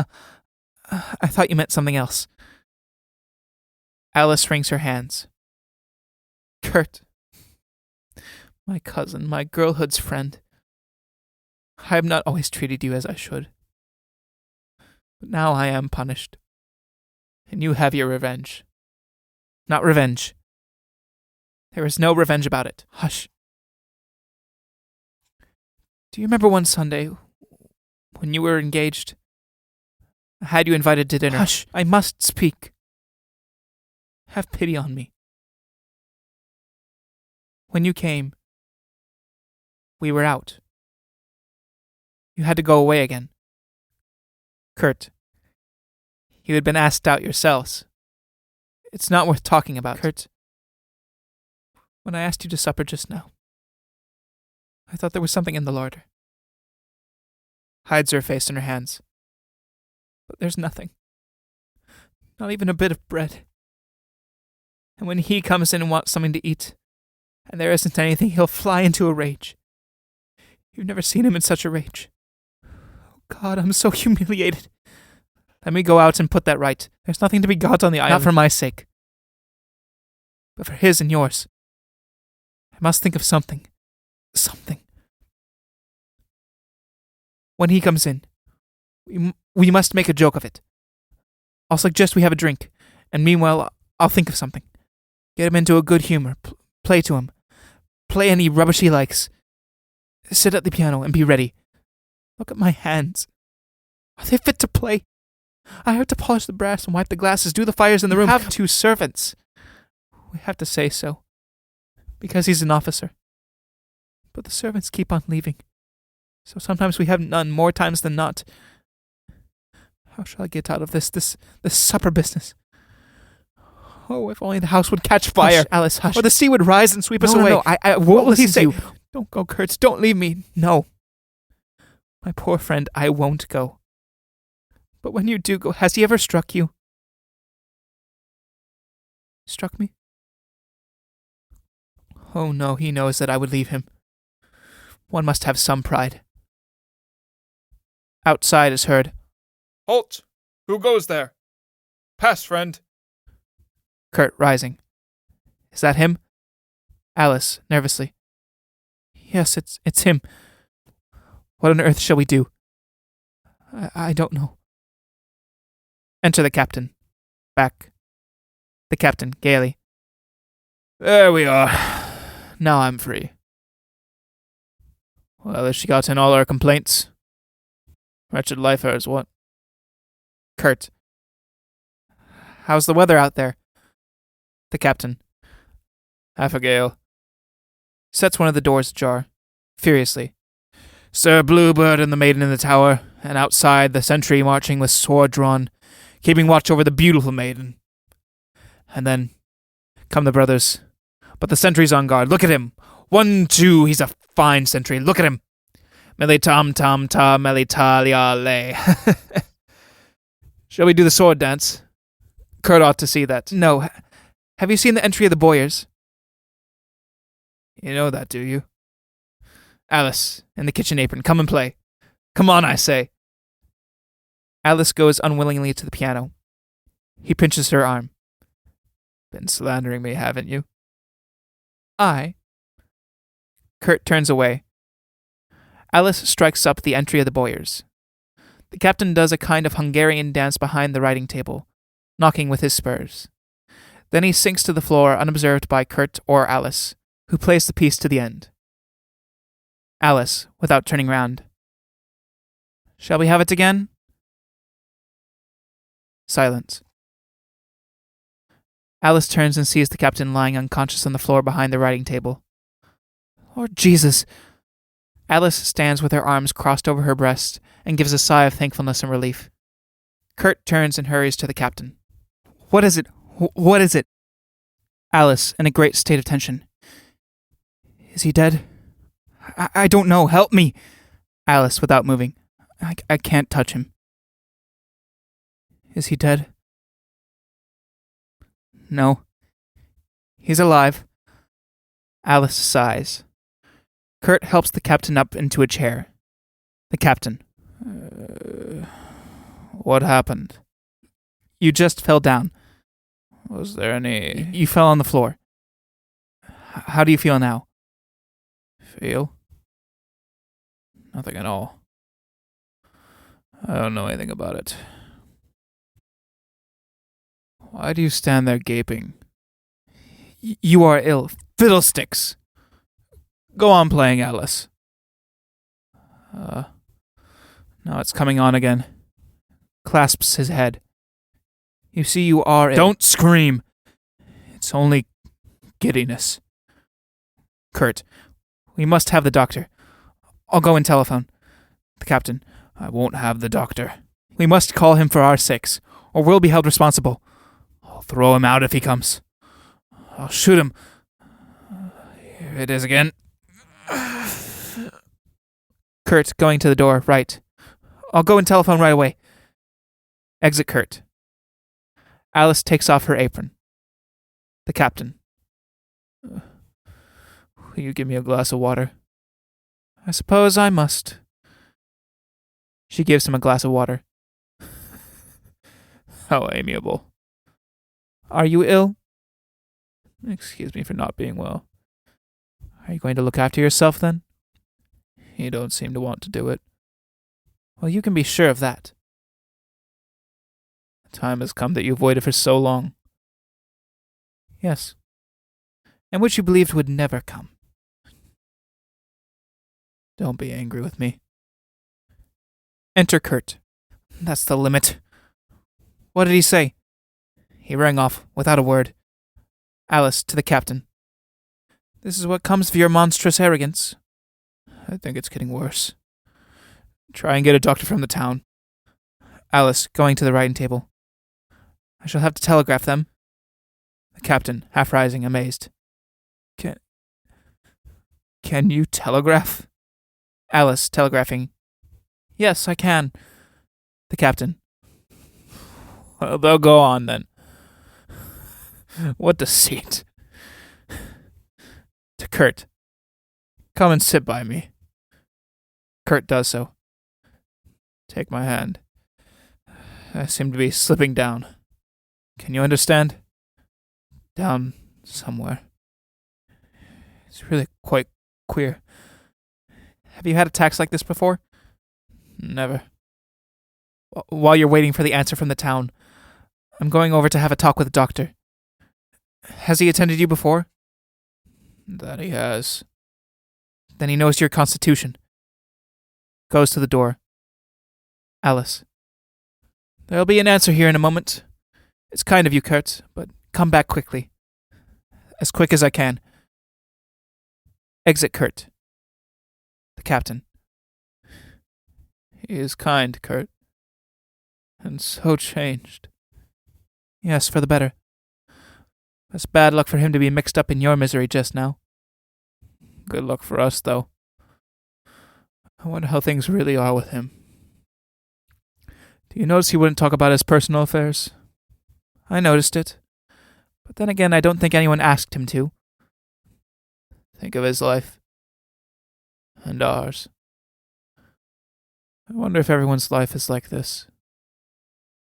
I thought you meant something else. Alice wrings her hands. Curt. My cousin, my girlhood's friend. I have not always treated you as I should. But now I am punished. And you have your revenge. Not revenge. There is no revenge about it. Hush. Do you remember one Sunday, when you were engaged? I had you invited to dinner. Hush, I must speak. Have pity on me. When you came, we were out. You had to go away again. Curt. You had been asked out yourselves. It's not worth talking about. Curt. When I asked you to supper just now, I thought there was something in the larder. Hides her face in her hands. But there's nothing. Not even a bit of bread. And when he comes in and wants something to eat, and there isn't anything, he'll fly into a rage. You've never seen him in such a rage. Oh God, I'm so humiliated. Let me go out and put that right. There's nothing to be got on the island. Not for my sake, but for his and yours. I must think of something. Something. When he comes in, we must make a joke of it. I'll suggest we have a drink, and meanwhile, I'll think of something. Get him into a good humor. Play to him. Play any rubbish he likes. Sit at the piano and be ready. Look at my hands. Are they fit to play? I have to polish the brass and wipe the glasses, do the fires in the room. We have 2 servants. We have to say so, because he's an officer. But the servants keep on leaving. So sometimes we have none, more times than not. How shall I get out of this supper business? Oh, if only the house would catch fire. Hush, Alice, hush. Or the sea would rise and sweep us away. No, I what will he say? You. Don't go, Curt. Don't leave me. No. My poor friend, I won't go. But when you do go, has he ever struck you? struck me? Oh no, he knows that I would leave him. One must have some pride. Outside is heard. Halt! Who goes there? Pass, friend. Kurt, rising. Is that him? Alice, nervously. Yes, it's him. What on earth shall we do? I don't know. Enter the captain. Back. The captain, gaily. There we are. Now I'm free. Well, has she got in all our complaints? Wretched life hers, what? Kurt. How's the weather out there? The captain. Half a gale. Sets one of the doors ajar, furiously. Sir Bluebird and the maiden in the tower, and outside the sentry marching with sword drawn, keeping watch over the beautiful maiden. And then come the brothers. But the sentry's on guard. Look at him. 1, 2, he's a fine sentry. Look at him. Meli tam tam ta, meli ta lia le. Shall we do the sword dance? Kurt ought to see that. No. Have you seen the entry of the Boyers? You know that, do you? Alice, in the kitchen apron, come and play. Come on, I say. Alice goes unwillingly to the piano. He pinches her arm. Been slandering me, haven't you? I. Kurt turns away. Alice strikes up the entry of the Boyers. The captain does a kind of Hungarian dance behind the writing table, knocking with his spurs. Then he sinks to the floor unobserved by Kurt or Alice, who plays the piece to the end. Alice, without turning round. Shall we have it again? Silence. Alice turns and sees the captain lying unconscious on the floor behind the writing table. Lord Jesus! Alice stands with her arms crossed over her breast and gives a sigh of thankfulness and relief. Kurt turns and hurries to the captain. What is it? What is it? Alice, in a great state of tension. Is he dead? I don't know. Help me! Alice, without moving. I can't touch him. Is he dead? No. He's alive. Alice sighs. Kurt helps the captain up into a chair. The captain. What happened? You just fell down. Was there any... You fell on the floor. How do you feel now? Feel? Nothing at all. I don't know anything about it. Why do you stand there gaping? You are ill. Fiddlesticks! Go on playing, Alice. Now it's coming on again. Clasps his head. You see, you are ill. Don't scream! It's only giddiness. Kurt, we must have the doctor. I'll go and telephone. The captain. I won't have the doctor. We must call him for our sakes, or we'll be held responsible. I'll throw him out if he comes. I'll shoot him. Here it is again. Kurt, going to the door, right. I'll go and telephone right away. Exit Kurt. Alice takes off her apron. The captain. Will you give me a glass of water? I suppose I must. She gives him a glass of water. How amiable. Are you ill? Excuse me for not being well. Are you going to look after yourself, then? You don't seem to want to do it. Well, you can be sure of that. The time has come that you've waited for so long. Yes. And which you believed would never come. Don't be angry with me. Enter Kurt. That's the limit. What did he say? He rang off, without a word. Alice, to the captain. This is what comes of your monstrous arrogance. I think it's getting worse. Try and get a doctor from the town. Alice, going to the writing table. I shall have to telegraph them. The captain, half rising, amazed. Can you telegraph? Alice, telegraphing. Yes, I can. The captain. Well, they'll go on then. What deceit. To Kurt. Come and sit by me. Kurt does so. Take my hand. I seem to be slipping down. Can you understand? Down somewhere. It's really quite queer. Have you had attacks like this before? Never. While you're waiting for the answer from the town, I'm going over to have a talk with the doctor. Has he attended you before? That he has. Then he knows your constitution. Goes to the door. Alice. There'll be an answer here in a moment. It's kind of you, Kurt, but come back quickly. As quick as I can. Exit Kurt. The captain. He is kind, Kurt. And so changed. Yes, for the better. It's bad luck for him to be mixed up in your misery just now. Good luck for us, though. I wonder how things really are with him. Do you notice he wouldn't talk about his personal affairs? I noticed it. But then again, I don't think anyone asked him to. Think of his life. And ours. I wonder if everyone's life is like this.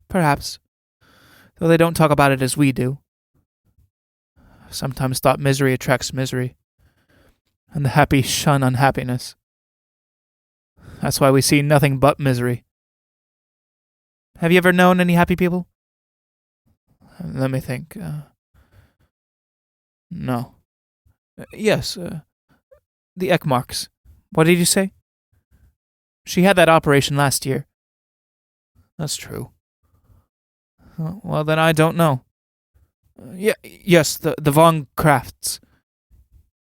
Perhaps. Though they don't talk about it as we do. I've sometimes thought misery attracts misery. And the happy shun unhappiness. That's why we see nothing but misery. Have you ever known any happy people? Let me think. No. Yes. The Ekmarks. What did you say? She had that operation last year. That's true. Well, then I don't know. Yes, the Von Krafts.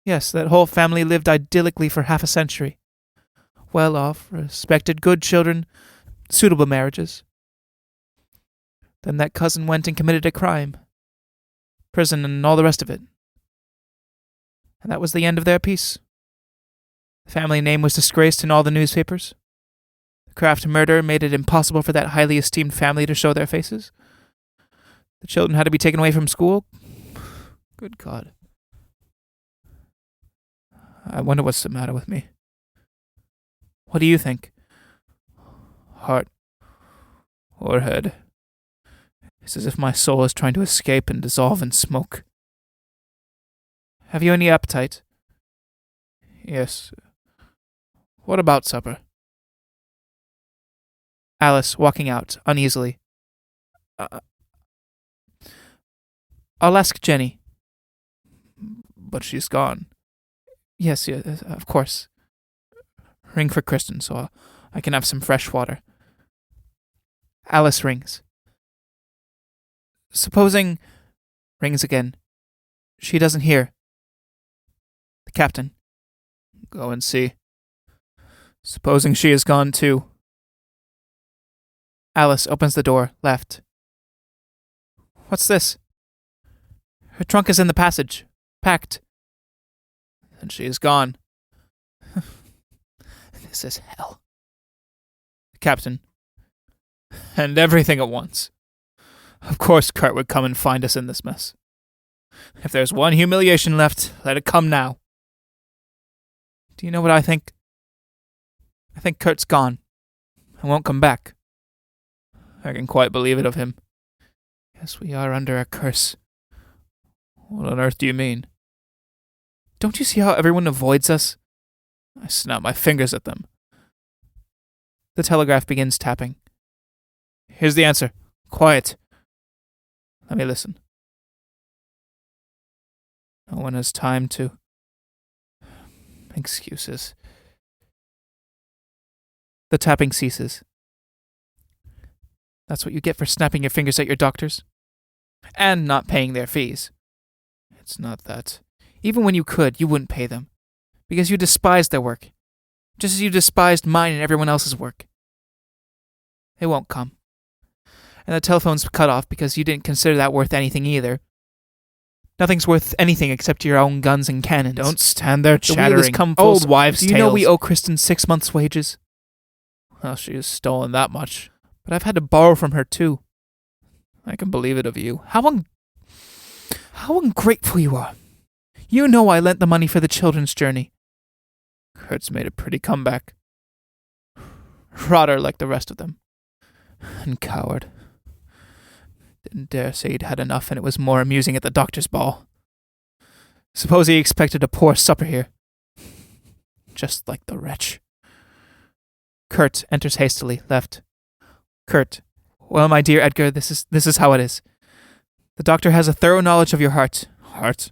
Yes, that whole family lived idyllically for half a century. Well off, respected, good children, suitable marriages. Then that cousin went and committed a crime. Prison and all the rest of it. And that was the end of their peace. The family name was disgraced in all the newspapers. The Kraft murder made it impossible for that highly esteemed family to show their faces. The children had to be taken away from school. Good God. I wonder what's the matter with me. What do you think? Heart. Or head. It's as if my soul is trying to escape and dissolve in smoke. Have you any appetite? Yes. What about supper? Alice, walking out, uneasily. I'll ask Jenny. But she's gone. Yes, of course. Ring for Kristen so I can have some fresh water. Alice rings. Supposing... Rings again. She doesn't hear. The captain. Go and see. Supposing she is gone too. Alice opens the door, left. What's this? Her trunk is in the passage. Packed. And she is gone. This is hell. The captain. And everything at once. Of course Kurt would come and find us in this mess. If there's one humiliation left, let it come now. Do you know what I think? I think Kurt's gone. And won't come back. I can quite believe it of him. Yes, we are under a curse. What on earth do you mean? Don't you see how everyone avoids us? I snap my fingers at them. The telegraph begins tapping. Here's the answer. Quiet. Let me listen. No one has time to... Excuses. The tapping ceases. That's what you get for snapping your fingers at your doctors. And not paying their fees. It's not that. Even when you could, you wouldn't pay them. Because you despised their work. Just as you despised mine and everyone else's work. They won't come. And the telephone's cut off because you didn't consider that worth anything either. Nothing's worth anything except your own guns and cannons. Don't stand there chattering. The wheel has come old wives' tales. Do you know we owe Kristen 6 months' wages? Well, she has stolen that much. But I've had to borrow from her too. I can believe it of you. How How ungrateful you are. You know I lent the money for the children's journey. Kurt's made a pretty comeback. Rotter like the rest of them. And coward. Didn't dare say he'd had enough and it was more amusing at the doctor's ball. Suppose he expected a poor supper here. Just like the wretch. Kurt enters hastily, left. Kurt. Well, my dear Edgar, this is how it is. The doctor has a thorough knowledge of your heart. Heart?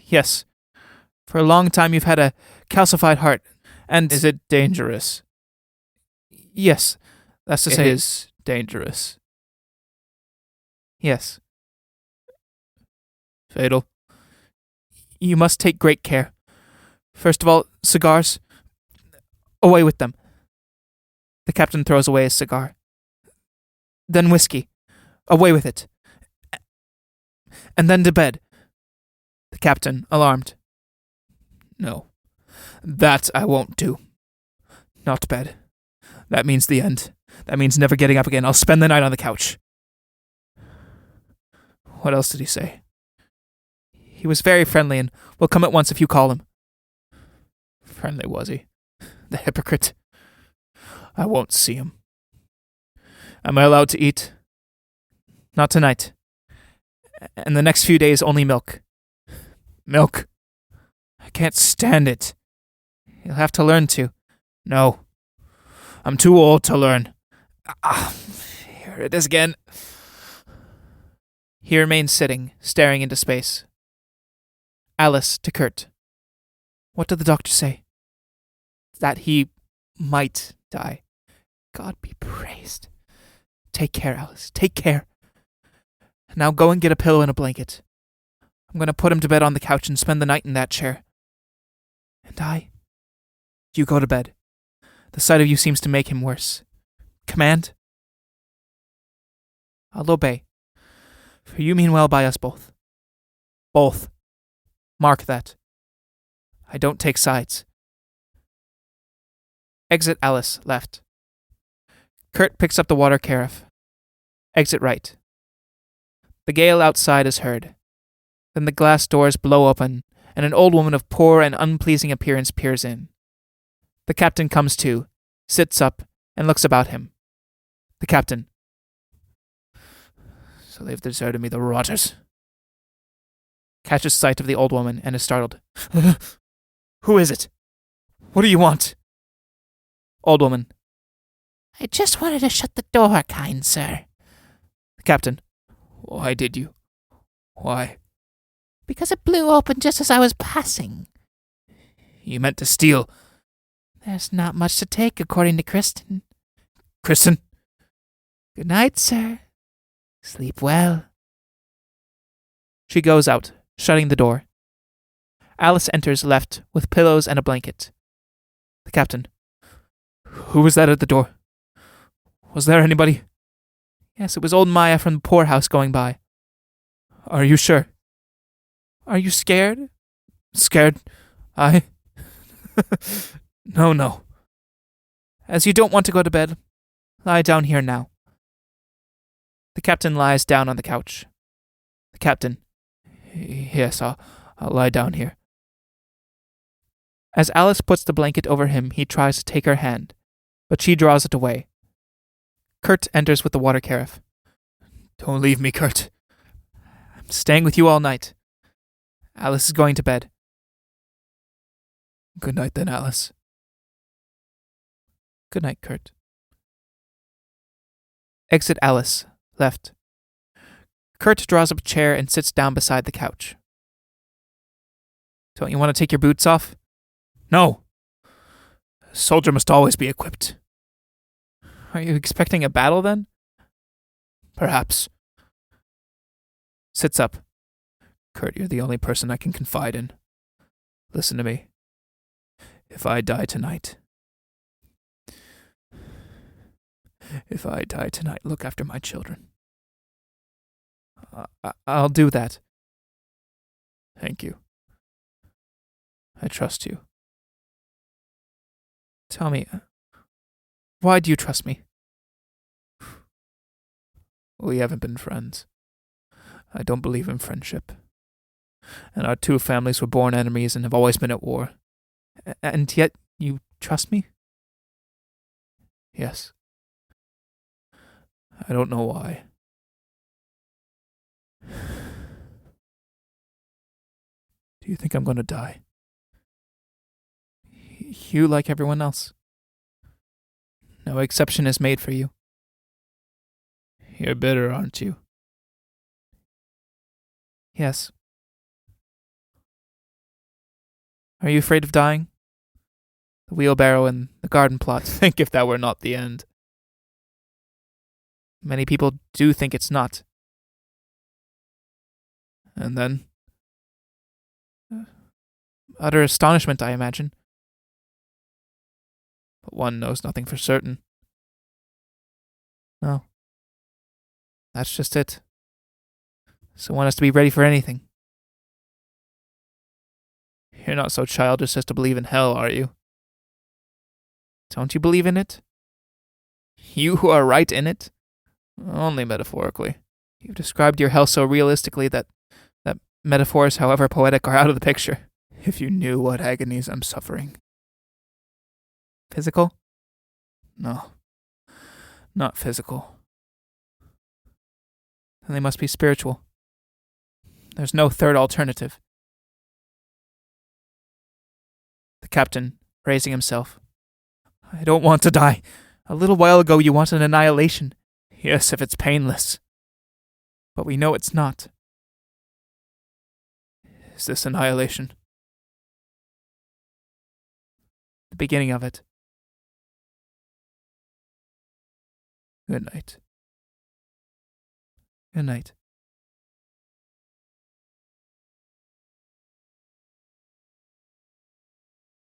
Yes. For a long time you've had a calcified heart, and... Is it dangerous? Yes. That's to say... It is dangerous. Yes. Fatal? You must take great care. First of all, cigars. Away with them. The captain throws away his cigar. Then whiskey. Away with it. And then to bed. The captain, alarmed. No. That I won't do. Not to bed. That means the end. That means never getting up again. I'll spend the night on the couch. What else did he say? He was very friendly and will come at once if you call him. Friendly, was he? The hypocrite. I won't see him. Am I allowed to eat? Not tonight. And the next few days only milk. Milk? I can't stand it. You'll have to learn to. No. I'm too old to learn. Here it is again. He remains sitting, staring into space. Alice to Kurt. What did the doctor say? That he might die. God be praised. Take care, Alice. Take care. Now go and get a pillow and a blanket. I'm going to put him to bed on the couch and spend the night in that chair. And you go to bed. The sight of you seems to make him worse. Command? I'll obey. For you mean well by us both. Both. Mark that. I don't take sides. Exit Alice, left. Kurt picks up the water carafe. Exit right. The gale outside is heard. Then the glass doors blow open, and an old woman of poor and unpleasing appearance peers in. The captain comes to, sits up, and looks about him. The captain. So they've deserted me, the rotters. Catches sight of the old woman and is startled. Who is it? What do you want? Old woman. I just wanted to shut the door, kind sir. The captain. Why did you? Why? Because it blew open just as I was passing. You meant to steal. There's not much to take, according to Kristen. Kristen? Good night, sir. Sleep well. She goes out, shutting the door. Alice enters left with pillows and a blanket. The captain. Who was that at the door? Was there anybody? Yes, it was old Maya from the poorhouse going by. Are you sure? Are you scared? Scared? I? No. As you don't want to go to bed, lie down here now. The captain lies down on the couch. The captain. Yes, I'll lie down here. As Alice puts the blanket over him, he tries to take her hand, but she draws it away. Kurt enters with the water carafe. Don't leave me, Kurt. I'm staying with you all night. Alice is going to bed. Good night then, Alice. Good night, Kurt. Exit Alice, left. Kurt draws up a chair and sits down beside the couch. Don't you want to take your boots off? No. A soldier must always be equipped. Are you expecting a battle then? Perhaps. Sits up. Kurt, you're the only person I can confide in. Listen to me. If I die tonight, look after my children. I'll do that. Thank you. I trust you. Tell me, why do you trust me? We haven't been friends. I don't believe in friendship. and our two families were born enemies and have always been at war. And yet you trust me? Yes. I don't know why. Do you think I'm going to die? You like everyone else. No exception is made for you. You're bitter, aren't you? Yes. Are you afraid of dying? The wheelbarrow and the garden plot. Think if that were not the end. Many people do think it's not. And then? Utter astonishment, I imagine. But one knows nothing for certain. No. That's just it. So one has to be ready for anything. You're not so childish as to believe in hell, are you? Don't you believe in it? You who are right in it? Only metaphorically. You've described your hell so realistically that metaphors, however poetic, are out of the picture. If you knew what agonies I'm suffering. Physical? No. Not physical. Then they must be spiritual. There's no third alternative. The captain, raising himself. I don't want to die. A little while ago you wanted annihilation. Yes, if it's painless. But we know it's not. Is this annihilation? The beginning of it. Good night. Good night.